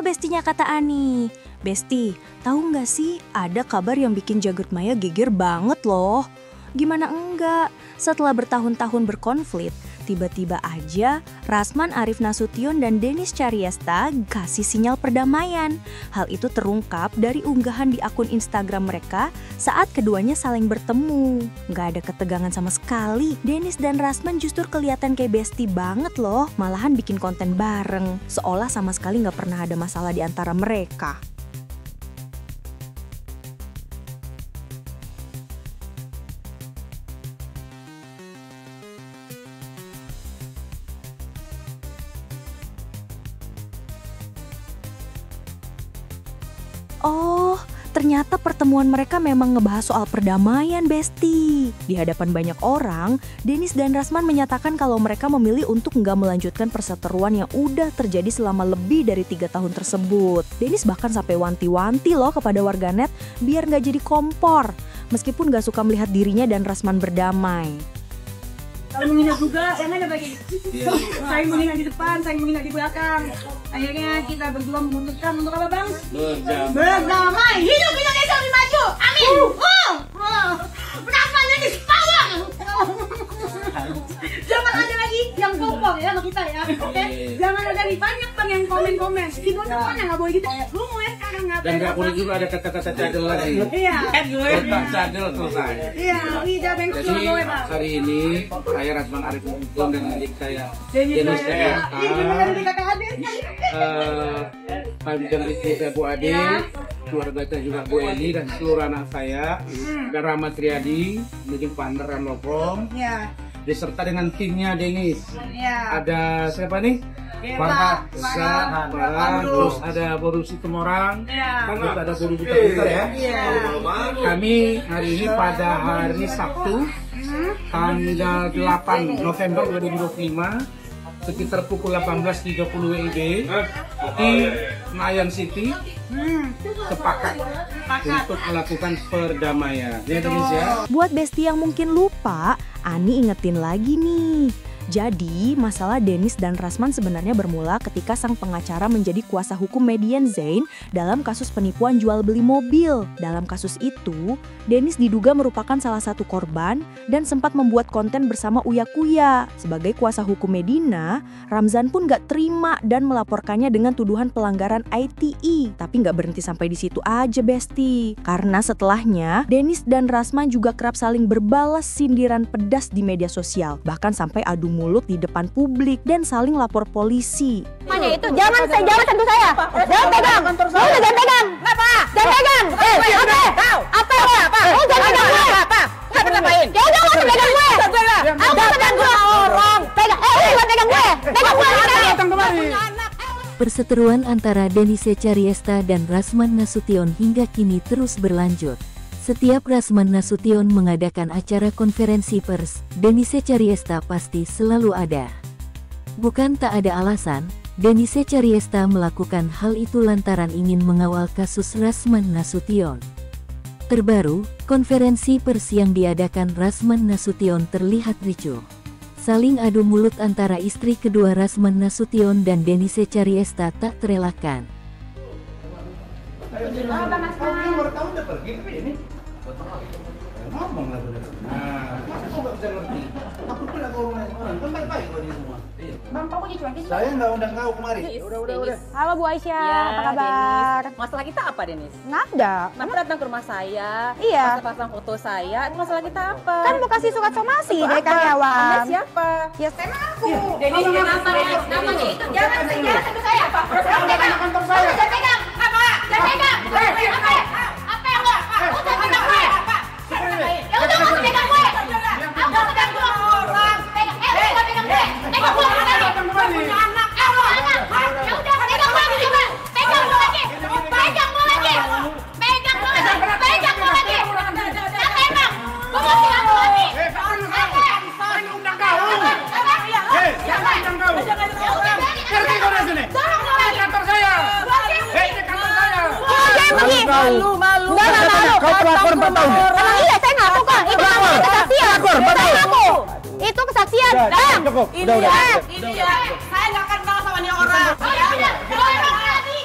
bestinya kata Ani. Besti, tahu nggak sih ada kabar yang bikin jagat maya geger banget loh. Gimana enggak? Setelah bertahun-tahun berkonflik, tiba-tiba aja Rasman Arif Nasution dan Dennis Charyesta kasih sinyal perdamaian. Hal itu terungkap dari unggahan di akun Instagram mereka saat keduanya saling bertemu. Nggak ada ketegangan sama sekali. Dennis dan Rasman justru kelihatan kayak bestie banget loh. Malahan bikin konten bareng, seolah sama sekali nggak pernah ada masalah di antara mereka. Oh, ternyata pertemuan mereka memang ngebahas soal perdamaian, Besti. Di hadapan banyak orang, Dennis dan Rasman menyatakan kalau mereka memilih untuk nggak melanjutkan perseteruan yang udah terjadi selama lebih dari 3 tahun tersebut. Dennis bahkan sampai wanti-wanti loh kepada warganet biar nggak jadi kompor, meskipun nggak suka melihat dirinya dan Rasman berdamai. Kalau menghina juga, yang ada bagi saya menghina di depan, saya menghina di belakang. Akhirnya kita berdua memutuskan untuk apa, Bang? Berdamai. Hidup Indonesia lebih maju. Amin. Penampilan di power. Jangan ada lagi yang kompor ya sama kita ya. Oke? Jangan ada lagi banyak Bang yang komen-komen. Di bawah mana nggak boleh gitu. Lu mau ya sekarang nggak? Dan nggak boleh juga ada kata-kata cadel lagi. Iya. Kotak cadel selesai. Iya, lidah bengkel Jadi boleh, Bang. hari ini saya Rasman Arif Nasution dan adik saya Dennis Charyesta. gimana tadi kata Adit? Kami dengan istri saya Bu Ade, keluarga saya juga Bu Eni dan seluruh anak saya, dan Rahmat Riyadi, Meeting Partner dan Lokom, Ya. beserta dengan timnya Dennis. Ya. Ada siapa nih? Farhan, terus ada Borusi Temorang, Ya. terus ada Borusi Terputar ya. Iya. Kami hari ini pada hari Sabtu, tanggal 8 November 2025, sekitar pukul 18.30 WIB di Senayan City sepakat untuk melakukan perdamaian. Ya, Indonesia. Buat Besti yang mungkin lupa, Ani ingetin lagi nih. Jadi, masalah Dennis dan Rasman sebenarnya bermula ketika sang pengacara menjadi kuasa hukum Median Zain dalam kasus penipuan jual beli mobil. Dalam kasus itu, Dennis diduga merupakan salah satu korban dan sempat membuat konten bersama Uya Kuya. Sebagai kuasa hukum Medina, Ramzan pun gak terima dan melaporkannya dengan tuduhan pelanggaran ITE. Tapi gak berhenti sampai di situ aja, Besti. Karena setelahnya, Dennis dan Rasman juga kerap saling berbalas sindiran pedas di media sosial. Bahkan sampai adu mulut di depan publik dan saling lapor polisi. Makanya itu jangan sentuh saya. Jangan pegang. Jangan pegang. Apa? Jangan pegang. Apa? Oh, jangan pegang gue. Apa? Ngapain? Ya udah enggak pegang gue. Aku pegang gue orang. Pegang. Jangan pegang gue. Pegang gue. Datang kemari. Perseteruan antara Dennis Charyesta dan Rasman Nasution hingga kini terus berlanjut. Setiap Rasman Nasution mengadakan acara konferensi pers, Dennis Charyesta pasti selalu ada. Bukan tak ada alasan, Dennis Charyesta melakukan hal itu lantaran ingin mengawal kasus Rasman Nasution. Terbaru, konferensi pers yang diadakan Rasman Nasution terlihat ricuh. Saling adu mulut antara istri kedua Rasman Nasution dan Dennis Charyesta tak terelakkan. Baru tahu udah pergi tapi ini ngomong lah bener. Nah, aku nggak bisa ngerti. Aku tuh nggak ngomongin orang, kan baik-baik kok ini semua. Iya. Bang, kamu dicuekin? Saya nggak undang kau kemari. Udah. Halo Bu Aisyah, Ya, apa kabar? Dennis. Masalah kita apa, Dennis? Nggak ada. Kenapa datang ke rumah saya? Iya. Pasang foto saya. Itu masalah kita apa? Kan mau kasih surat somasi dari Anda karyawan. siapa? Ya saya aku. Dennis, namanya itu jangan sentuh saya. Jangan pegang kantor saya. Jangan pegang. Apa? Jangan pegang. Apa yang enggak? Jangan pegang gue. Ya udah enggak pegang gue. Enggak pegang gue orang. Pegang. Enggak pegang gue. Pegang gue lagi. Punya anak. Ya udah pegang gue lagi juga. Pegang gue lagi. Pegang gue lagi. Pegang gue lagi. Pegang gue lagi. Jangan pegang. Gue mau pegang gue lagi. Saya undang kau. Jangan undang kau. Pergi kau dari sini. Kantor saya. Ini kantor saya. Malu. Enggak. Kau pelakor 4 tahun. Emang iya saya ngaku kok. Itu namanya kesaksian. Saya ngaku. Itu kesaksian. Cukup. Ini ya. Saya nggak kenal sama dia orang. Oh ya udah. Dorong lagi.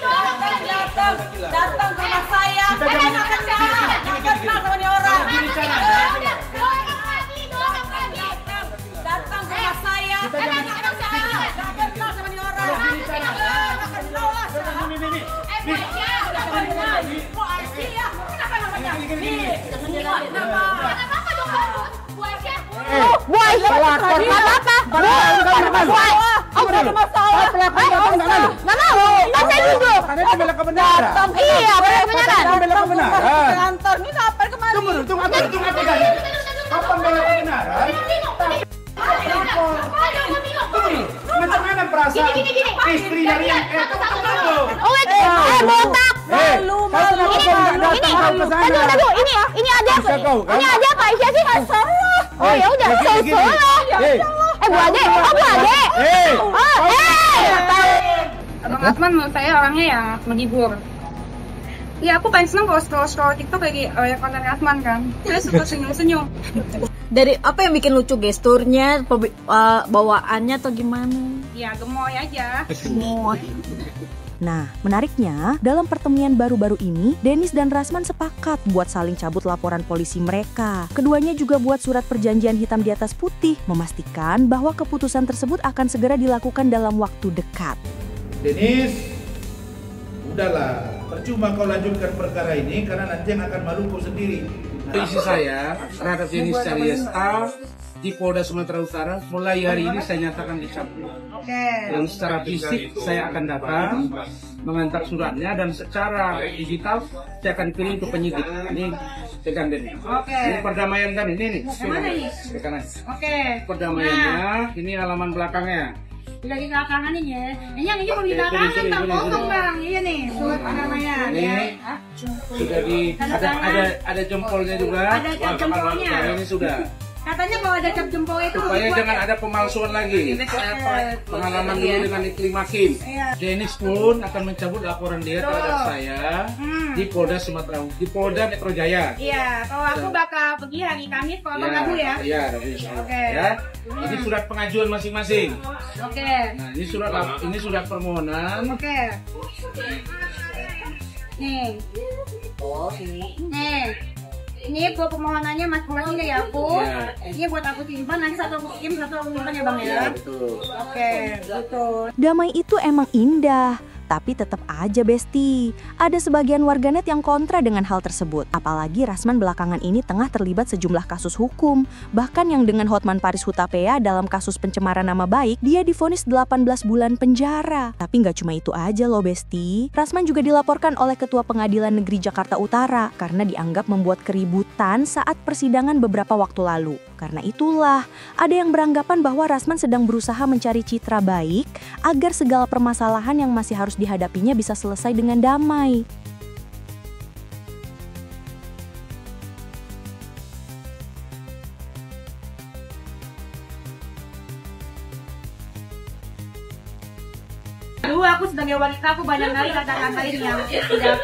Macam mana perasaan istri dari yang ini aja Pak Aisyah sih oh ya udah Bu Ade Abang Rasman menurut saya orangnya ya menghibur. Ya aku paling seneng kalau scroll TikTok lagi konten Rasman kan. Saya suka senyum-senyum. Dari apa yang bikin lucu, gesturnya, bawaannya atau gimana? Ya gemoy aja. Nah, menariknya, dalam pertemuan baru-baru ini, Dennis dan Rasman sepakat buat saling cabut laporan polisi mereka. Keduanya juga buat surat perjanjian hitam di atas putih, memastikan bahwa keputusan tersebut akan segera dilakukan dalam waktu dekat. Dennis, udahlah, percuma kau lanjutkan perkara ini karena nanti yang akan malu kau sendiri. Isi saya terhadap Dennis Caryesta di Polda Sumatera Utara mulai hari ini saya nyatakan dicabut. Dan secara fisik saya akan datang mengantar suratnya dan secara digital saya akan kirim ke penyidik. Ini pegang Dennis. Ini perdamaian kan ini nih. Mana ini? Perdamaiannya, ini halaman belakangnya. Udah di belakangan ini ya. Ini mau di belakangan tak kosong bang. Iya nih, surat perdamaian. Ini sudah ada jempolnya juga. Ada jempolnya. Ini sudah. Katanya kalau ada cap jempol itu supaya jangan ada pemalsuan lagi. Pengalaman dulu dengan Iklim Hakim. Dennis pun akan mencabut laporan dia terhadap saya di Polda Sumatera, di Polda Metro Jaya. Iya, kalau aku bakal pergi hari Kamis, kalau kamu ya. Iya, ya. Ini surat pengajuan masing-masing. Oke. Nah, ini surat permohonan. Oke. Nih. Nih. Ini buat permohonannya masing-masing ya aku. Ini buat aku simpan, nanti satu aku kirim, satu aku simpan ya bang ya. Iya, betul. Oke, betul. Damai itu emang indah, tapi tetap aja Besti. Ada sebagian warganet yang kontra dengan hal tersebut. Apalagi Rasman belakangan ini tengah terlibat sejumlah kasus hukum. Bahkan yang dengan Hotman Paris Hutapea dalam kasus pencemaran nama baik, dia divonis 18 bulan penjara. Tapi nggak cuma itu aja loh Besti. Rasman juga dilaporkan oleh Ketua Pengadilan Negeri Jakarta Utara karena dianggap membuat keributan saat persidangan beberapa waktu lalu. Karena itulah, ada yang beranggapan bahwa Rasman sedang berusaha mencari citra baik agar segala permasalahan yang masih harus dihadapinya bisa selesai dengan damai. Dulu aku sebagai wanita aku banyak kali kata-kata ini yang tidak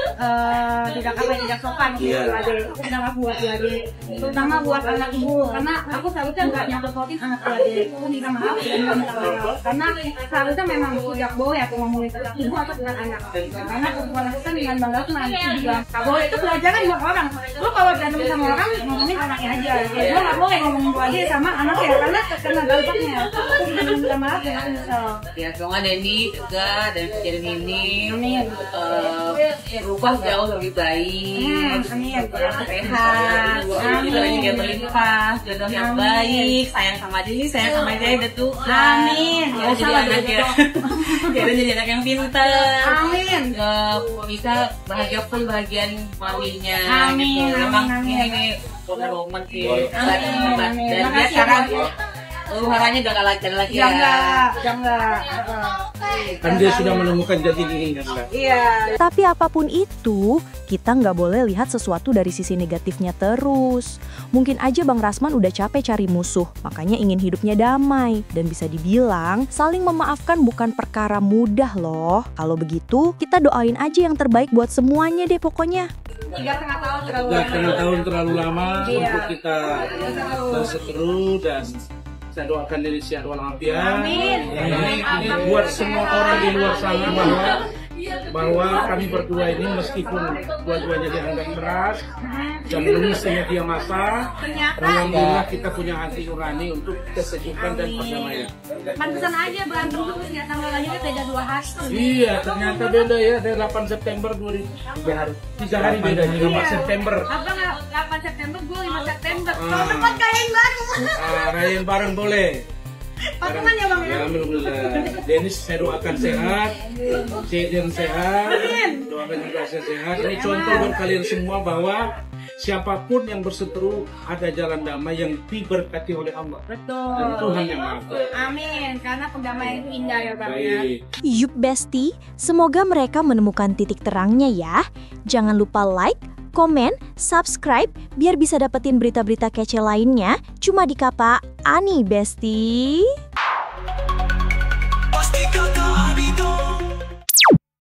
sopan gitu terutama buat Ade, terutama buat anak ibu, karena aku seharusnya nggak nyangkut-nyangkutin anak Ade. Aku minta maaf dan minta maaf karena seharusnya memang tidak boleh aku ngomongin tentang ibu atau dengan anak, karena perempuan aku kan dengan bangga tuh nanti bilang nggak boleh, itu pelajaran buat orang. Lu kalau berantem sama orang ngomongin anaknya aja, gue nggak boleh ngomongin Bu Ade sama anaknya karena terkena dampaknya. Aku minta maaf dan aku nyesel. Ya semoga Denny juga dan kejadian ini berubah jauh lebih baik, sehat, juga berlimpah, jodoh yang baik, sayang sama diri, sayang sama dia ada Tuhan. Amin. Jadi anak ya, jadi anak yang pintar. Amin. Bisa bahagia pun bagian maminya. Amin. Memang ini momen sih. Dan dia sekarang harapannya udah gak laki-laki ya. Jangan. Kan dia sudah menemukan jati dirinya. Iya. Tapi apapun itu, kita nggak boleh lihat sesuatu dari sisi negatifnya terus. Mungkin aja Bang Rasman udah capek cari musuh, makanya ingin hidupnya damai. Dan bisa dibilang, saling memaafkan bukan perkara mudah loh. Kalau begitu, kita doain aja yang terbaik buat semuanya deh pokoknya. 3,5 tahun terlalu lama. Untuk kita berseteru dan saya doakan diri sehat walafiat. Amin. Ini buat semua orang di luar sana bahwa bahwa kami berdua ini meskipun dua-duanya dianggap keras dan menyelesaikan dia masa, alhamdulillah kita punya hati nurani untuk kesejukan dan perdamaian. Pantesan aja berantem tuh ternyata tanggalnya beda 2 hari. Iya, ternyata beda ya, dari 8 September 3 hari beda, 5 September. Apa nggak 8 September, gue 5 September. Kalau tempat kayak bareng. Rayain bareng boleh. Patungan ya bang ya? Alhamdulillah. Dennis saya doakan sehat, Cik Dan sehat, doakan juga saya sehat. Ini contoh buat kalian semua bahwa siapapun yang berseteru ada jalan damai yang diberkati oleh Allah. Betul. Dan Tuhan yang Maha Kuasa. Amin. Karena pendamaian itu indah ya bang ya. Baik. Yup Besti, semoga mereka menemukan titik terangnya ya. Jangan lupa like, komen, subscribe biar bisa dapetin berita-berita kece lainnya cuma di Kapa Ani Besti.